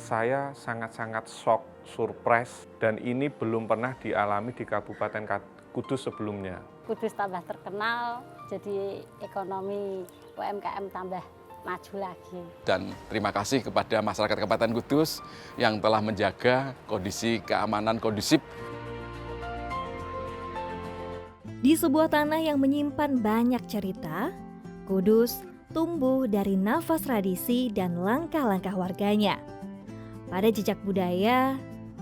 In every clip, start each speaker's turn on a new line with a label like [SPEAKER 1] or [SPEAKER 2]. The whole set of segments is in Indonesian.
[SPEAKER 1] saya sangat-sangat shock, surprise, dan ini belum pernah dialami di Kabupaten Kudus sebelumnya.
[SPEAKER 2] Kudus tambah terkenal, jadi ekonomi UMKM tambah maju lagi.
[SPEAKER 3] Dan terima kasih kepada masyarakat Kabupaten Kudus yang telah menjaga kondisi keamanan kondusif.
[SPEAKER 4] Di sebuah tanah yang menyimpan banyak cerita, Kudus tumbuh dari nafas tradisi dan langkah-langkah warganya. Pada jejak budaya,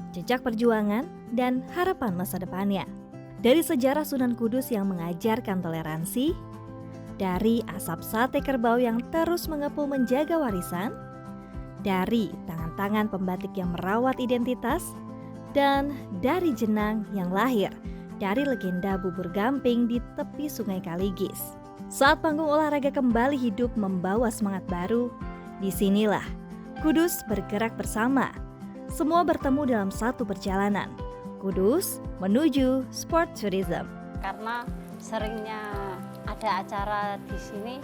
[SPEAKER 4] jejak perjuangan, dan harapan masa depannya. Dari sejarah Sunan Kudus yang mengajarkan toleransi, dari asap sate kerbau yang terus mengepul menjaga warisan, dari tangan-tangan pembatik yang merawat identitas, dan dari jenang yang lahir dari legenda bubur gamping di tepi Sungai Kaligis. Saat panggung olahraga kembali hidup membawa semangat baru, disinilah Kudus bergerak bersama. Semua bertemu dalam satu perjalanan, Kudus menuju sport tourism.
[SPEAKER 2] Karena seringnya ada acara di sini,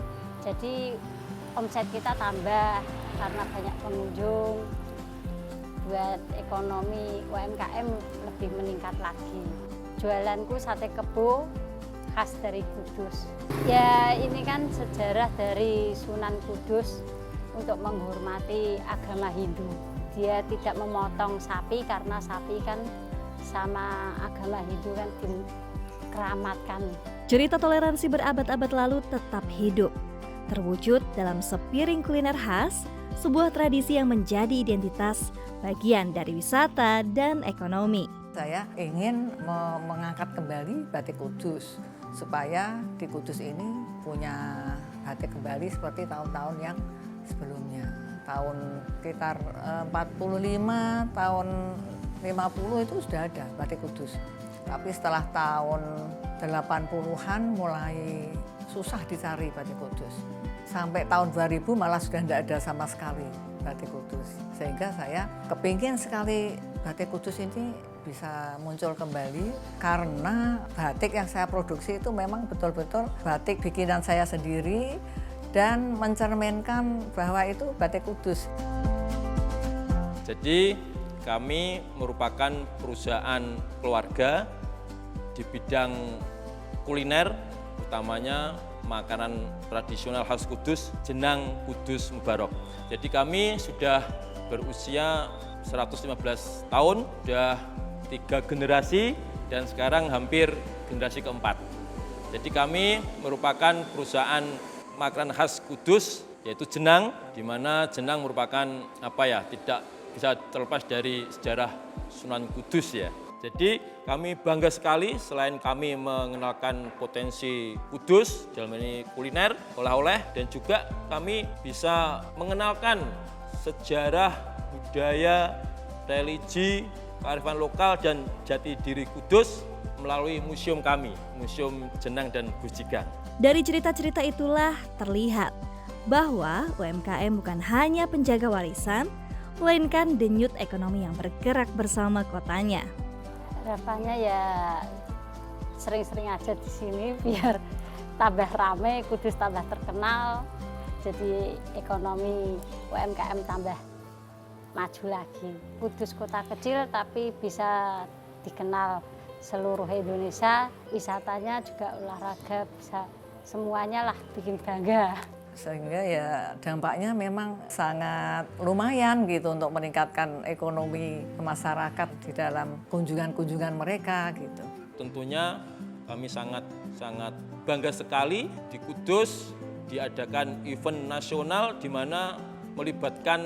[SPEAKER 2] jadi omset kita tambah karena banyak pengunjung. Buat ekonomi UMKM lebih meningkat lagi. Jualanku sate kebo khas dari Kudus. Ya ini kan sejarah dari Sunan Kudus untuk menghormati agama Hindu. Dia tidak memotong sapi karena sapi kan sama agama Hindu kan dikeramatkan.
[SPEAKER 4] Cerita toleransi berabad-abad lalu tetap hidup, terwujud dalam sepiring kuliner khas, sebuah tradisi yang menjadi identitas bagian dari wisata dan ekonomi.
[SPEAKER 5] Saya ingin mengangkat kembali batik Kudus supaya di Kudus ini punya batik kembali seperti tahun-tahun yang sebelumnya. Tahun sekitar 45, tahun 50 itu sudah ada batik Kudus. Tapi setelah tahun 80-an mulai susah dicari batik Kudus. Sampai tahun 2000 malah sudah tidak ada sama sekali batik Kudus. Sehingga saya kepingin sekali batik Kudus ini bisa muncul kembali karena batik yang saya produksi itu memang betul-betul batik bikinan saya sendiri dan mencerminkan bahwa itu batik Kudus.
[SPEAKER 6] Jadi kami merupakan perusahaan keluarga di bidang kuliner, utamanya makanan tradisional khas Kudus, jenang Kudus Mubarok. Jadi kami sudah berusia 115 tahun, sudah 3 generasi dan sekarang hampir generasi keempat. Jadi kami merupakan perusahaan makanan khas Kudus, yaitu jenang, di mana jenang merupakan tidak bisa terlepas dari sejarah Sunan Kudus ya. Jadi kami bangga sekali selain kami mengenalkan potensi Kudus dalam ini kuliner, oleh-oleh, dan juga kami bisa mengenalkan sejarah, budaya, religi, kearifan lokal dan jati diri Kudus melalui museum kami, Museum Jenang dan Gujigan.
[SPEAKER 4] Dari cerita-cerita itulah terlihat bahwa UMKM bukan hanya penjaga warisan, melainkan denyut ekonomi yang bergerak bersama kotanya.
[SPEAKER 2] Harapannya ya sering-sering aja di sini biar tambah rame, Kudus tambah terkenal, jadi ekonomi UMKM tambah maju lagi. Kudus kota kecil tapi bisa dikenal seluruh Indonesia, wisatanya juga olahraga, bisa semuanya lah bikin bangga.
[SPEAKER 5] Sehingga ya dampaknya memang sangat lumayan gitu untuk meningkatkan ekonomi masyarakat di dalam kunjungan-kunjungan mereka gitu.
[SPEAKER 6] Tentunya kami sangat bangga sekali di Kudus diadakan event nasional di mana melibatkan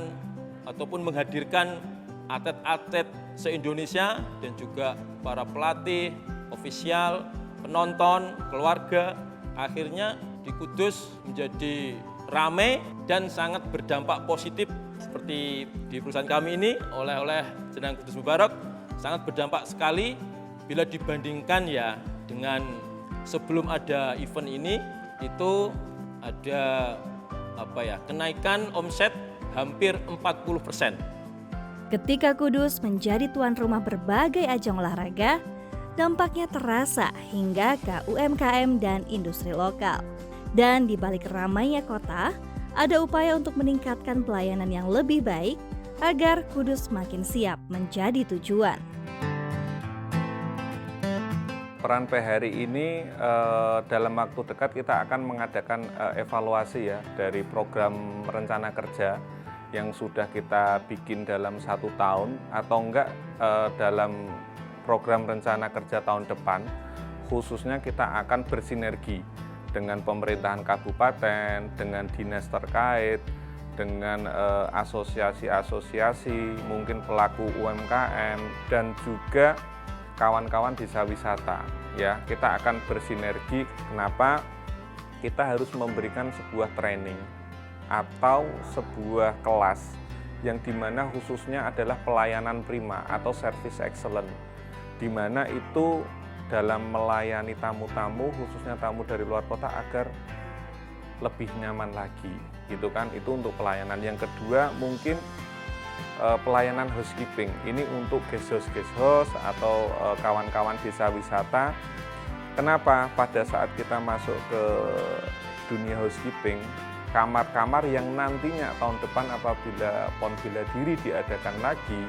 [SPEAKER 6] ataupun menghadirkan atlet-atlet se-Indonesia dan juga para pelatih, ofisial, penonton, keluarga. Akhirnya di Kudus menjadi ramai dan sangat berdampak positif seperti di perusahaan kami ini, oleh-oleh jenang Kudus Mubarok sangat berdampak sekali bila dibandingkan ya dengan sebelum ada event ini itu ada kenaikan omset hampir 40%.
[SPEAKER 4] Ketika Kudus menjadi tuan rumah berbagai ajang olahraga, dampaknya terasa hingga ke UMKM dan industri lokal. Dan di balik ramainya kota, ada upaya untuk meningkatkan pelayanan yang lebih baik agar Kudus makin siap menjadi tujuan.
[SPEAKER 1] Peran PHRI ini dalam waktu dekat kita akan mengadakan evaluasi ya dari program rencana kerja yang sudah kita bikin dalam 1 tahun atau enggak dalam program rencana kerja tahun depan. Khususnya kita akan bersinergi dengan pemerintahan kabupaten, dengan dinas terkait, dengan asosiasi-asosiasi, mungkin pelaku UMKM, dan juga kawan-kawan desa wisata. Ya, kita akan bersinergi. Kenapa? Kita harus memberikan sebuah training atau sebuah kelas yang dimana khususnya adalah pelayanan prima atau service excellent, dimana itu dalam melayani tamu-tamu, khususnya tamu dari luar kota agar lebih nyaman lagi, gitu kan? Itu untuk pelayanan. Yang kedua mungkin pelayanan housekeeping. Ini untuk guest house atau kawan-kawan desa wisata. Kenapa? Pada saat kita masuk ke dunia housekeeping, kamar-kamar yang nantinya tahun depan apabila PON Bela Diri diadakan lagi,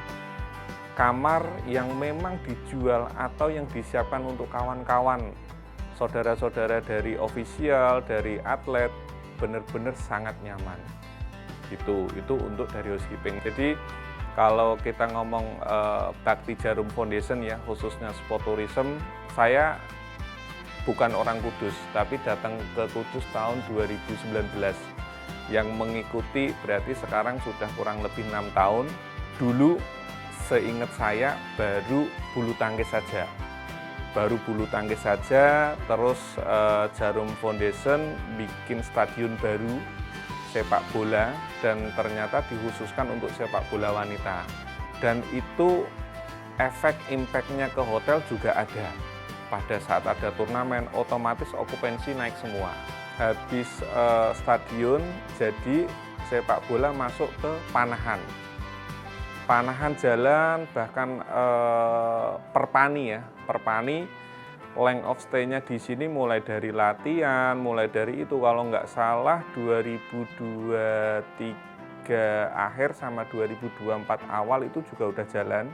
[SPEAKER 1] kamar yang memang dijual atau yang disiapkan untuk kawan-kawan, saudara-saudara dari ofisial, dari atlet, benar-benar sangat nyaman. Itu untuk dari housekeeping. Jadi kalau kita ngomong Bakti Jarum Foundation ya, khususnya sport tourism, saya bukan orang Kudus, tapi datang ke Kudus tahun 2019. Yang mengikuti berarti sekarang sudah kurang lebih 6 tahun. Dulu seingat saya baru bulu tangkis saja. Terus Jarum Foundation bikin stadion baru sepak bola dan ternyata dikhususkan untuk sepak bola wanita. Dan itu efek impact-nya ke hotel juga ada. Pada saat ada turnamen, otomatis okupansi naik semua. Habis stadion, jadi sepak bola masuk ke panahan. Panahan jalan, bahkan perpani, length of stay-nya di sini mulai dari latihan, mulai dari itu kalau nggak salah 2023 akhir sama 2024 awal itu juga udah jalan,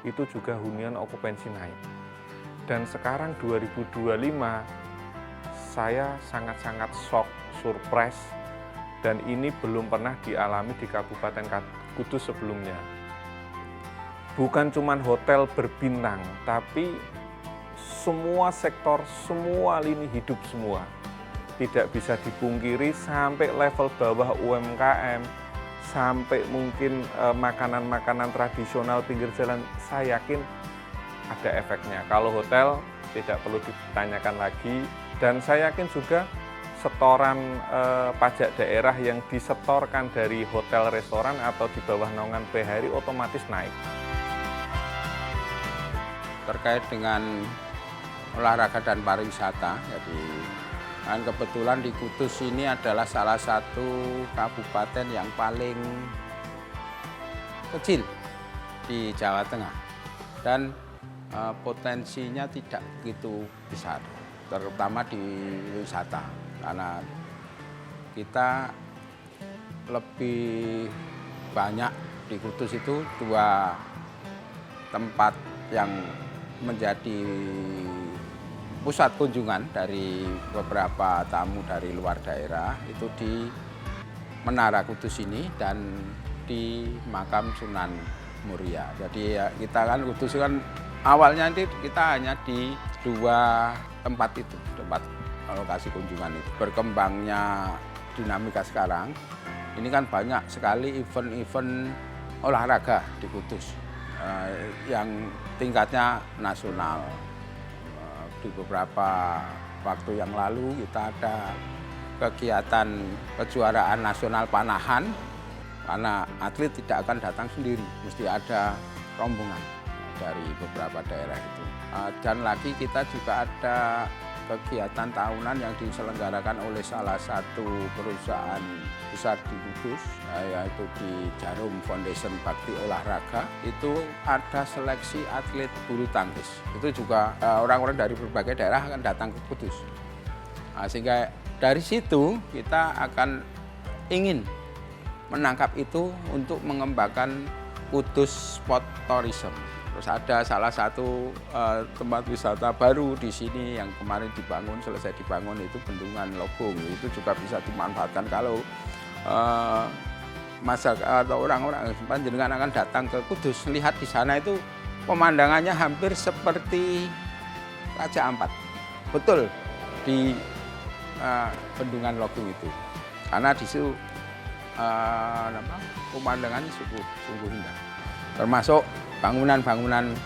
[SPEAKER 1] itu juga hunian okupansi naik. Dan sekarang 2025 saya sangat-sangat shock, surprise, dan ini belum pernah dialami di Kabupaten Kudus sebelumnya. Bukan cuma hotel berbintang, tapi semua sektor, semua lini hidup semua. Tidak bisa dipungkiri sampai level bawah UMKM, sampai mungkin makanan-makanan tradisional pinggir jalan, saya yakin ada efeknya. Kalau hotel tidak perlu ditanyakan lagi, dan saya yakin juga setoran pajak daerah yang disetorkan dari hotel restoran atau di bawah naungan PHRI otomatis naik.
[SPEAKER 7] Terkait dengan olahraga dan pariwisata, jadi kan kebetulan di Kudus ini adalah salah satu kabupaten yang paling kecil di Jawa Tengah dan potensinya tidak begitu besar, terutama di wisata, karena kita lebih banyak di Kudus itu 2 tempat yang menjadi pusat kunjungan dari beberapa tamu dari luar daerah, itu di Menara Kudus ini dan di Makam Sunan Muria. Jadi ya, kita kan Kudus kan awalnya nanti kita hanya di 2 tempat itu, tempat lokasi kunjungan itu. Berkembangnya dinamika sekarang, ini kan banyak sekali event-event olahraga di Kudus yang tingkatnya nasional. Di beberapa waktu yang lalu kita ada kegiatan kejuaraan nasional panahan, karena atlet tidak akan datang sendiri, mesti ada rombongan dari beberapa daerah itu. Dan lagi kita juga ada kegiatan tahunan yang diselenggarakan oleh salah satu perusahaan besar di Kudus, yaitu di Jarum Foundation Bakti Olahraga. Itu ada seleksi atlet bulu tangkis. Itu juga orang-orang dari berbagai daerah akan datang ke Kudus. Sehingga dari situ kita akan ingin menangkap itu untuk mengembangkan Kudus Sport Tourism. Terus ada salah satu tempat wisata baru di sini yang kemarin selesai dibangun itu Bendungan Lobong. Itu juga bisa dimanfaatkan kalau masyarakat atau orang-orang panjenengan akan datang ke Kudus. Lihat di sana itu pemandangannya hampir seperti Raja Ampat. Betul di Bendungan Lobong itu. Karena di situ pemandangannya sungguh indah. Termasuk bangunan-bangunan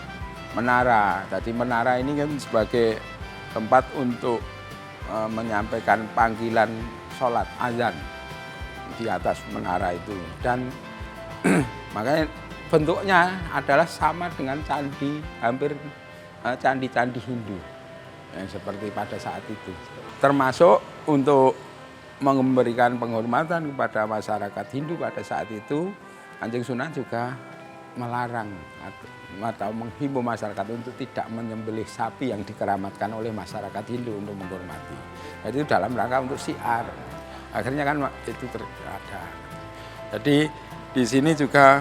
[SPEAKER 7] menara. Jadi menara ini kan sebagai tempat untuk menyampaikan panggilan sholat azan di atas menara itu. Dan makanya bentuknya adalah sama dengan candi, hampir candi-candi Hindu yang seperti pada saat itu. Termasuk untuk memberikan penghormatan kepada masyarakat Hindu pada saat itu, Kanjeng Sunan juga melarang atau menghimbau masyarakat untuk tidak menyembelih sapi yang dikeramatkan oleh masyarakat Hindu untuk menghormati. Jadi dalam rangka untuk syiar. Akhirnya kan itu ada. Jadi di sini juga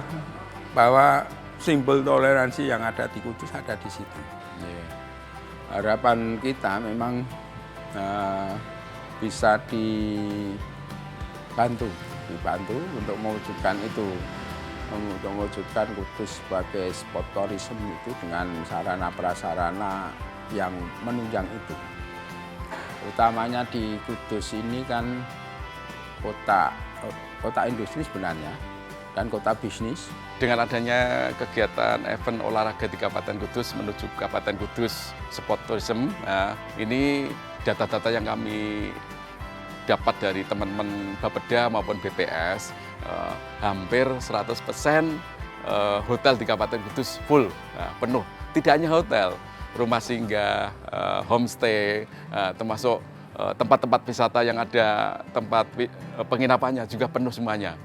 [SPEAKER 7] bahwa simbol toleransi yang ada di Kudus ada di situ. Harapan kita memang bisa dibantu untuk mewujudkan itu. Untuk mewujudkan Kudus sebagai sport tourism itu dengan sarana prasarana yang menunjang itu. Utamanya di Kudus ini kan kota industri sebenarnya dan kota bisnis.
[SPEAKER 3] Dengan adanya kegiatan event olahraga di Kabupaten Kudus menuju Kabupaten Kudus Sport Tourism, ini data-data yang kami dapat dari teman-teman Bapeda maupun BPS, hampir 100% hotel di Kabupaten Kudus full, penuh. Tidak hanya hotel, rumah singgah, homestay, termasuk tempat-tempat wisata yang ada tempat penginapannya juga penuh semuanya.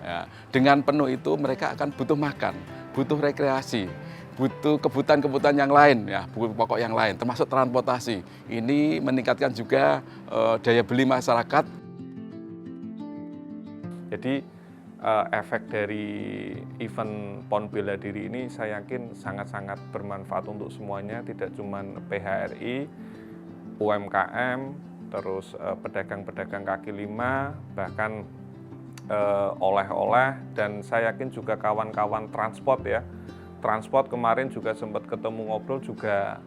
[SPEAKER 3] Dengan penuh itu mereka akan butuh makan, butuh rekreasi, butuh kebutuhan-kebutuhan yang lain, kebutuhan pokok yang lain, termasuk transportasi. Ini meningkatkan juga daya beli masyarakat.
[SPEAKER 1] Jadi efek dari event PON Bela Diri ini saya yakin sangat-sangat bermanfaat untuk semuanya, tidak cuma PHRI, UMKM, terus pedagang-pedagang kaki lima, bahkan oleh-oleh, dan saya yakin juga kawan-kawan transport ya. Transport kemarin juga sempat ketemu ngobrol juga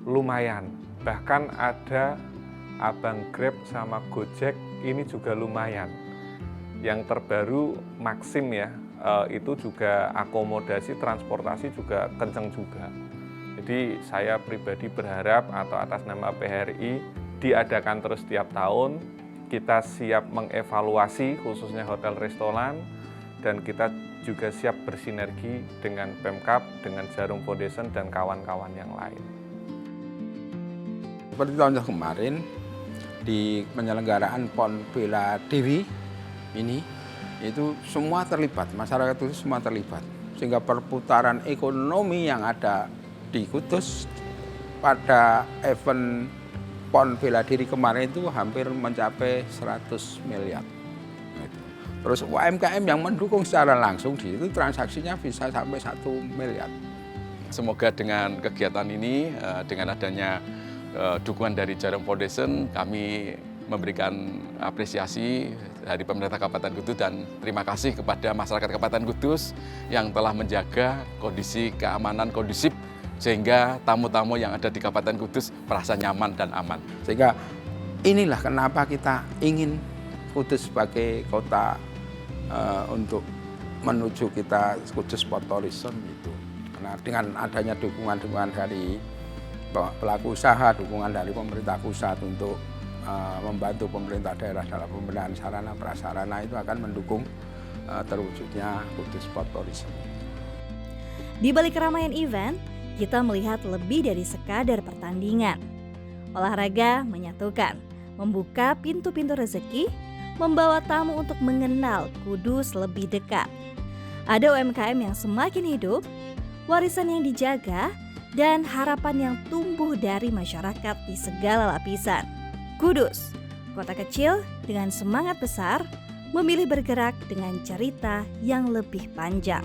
[SPEAKER 1] lumayan. Bahkan ada Abang Grab sama Gojek ini juga lumayan. Yang terbaru Maxim ya, itu juga akomodasi transportasi juga kenceng juga. Jadi saya pribadi berharap atau atas nama PHRI diadakan terus setiap tahun. Kita siap mengevaluasi khususnya hotel restoran, dan kita juga siap bersinergi dengan Pemkab, dengan Jarum Foundation dan kawan-kawan yang lain.
[SPEAKER 7] Seperti tahun kemarin di penyelenggaraan PON Bela Diri ini, itu semua terlibat, masyarakat itu semua terlibat. Sehingga perputaran ekonomi yang ada di Kudus pada event PON Bela Diri kemarin itu hampir mencapai 100 miliar. Terus UMKM yang mendukung secara langsung di itu transaksinya bisa sampai 1 miliar.
[SPEAKER 3] Semoga dengan kegiatan ini, dengan adanya dukungan dari Jarum Foundation, kami memberikan apresiasi dari pemerintah Kabupaten Kudus dan terima kasih kepada masyarakat Kabupaten Kudus yang telah menjaga kondisi keamanan kondusif sehingga tamu-tamu yang ada di Kabupaten Kudus merasa nyaman dan aman.
[SPEAKER 7] Sehingga inilah kenapa kita ingin Kudus sebagai kota untuk menuju kita Kudus Sport Tourism itu. Karena dengan adanya dukungan dari pelaku usaha, dukungan dari pemerintah pusat untuk membantu pemerintah daerah dalam pembenahan sarana prasarana itu akan mendukung terwujudnya Kudus Sport Tourism.
[SPEAKER 4] Di balik keramaian event, kita melihat lebih dari sekadar pertandingan. Olahraga menyatukan, membuka pintu-pintu rezeki, membawa tamu untuk mengenal Kudus lebih dekat. Ada UMKM yang semakin hidup, warisan yang dijaga, dan harapan yang tumbuh dari masyarakat di segala lapisan. Kudus, kota kecil dengan semangat besar, memilih bergerak dengan cerita yang lebih panjang.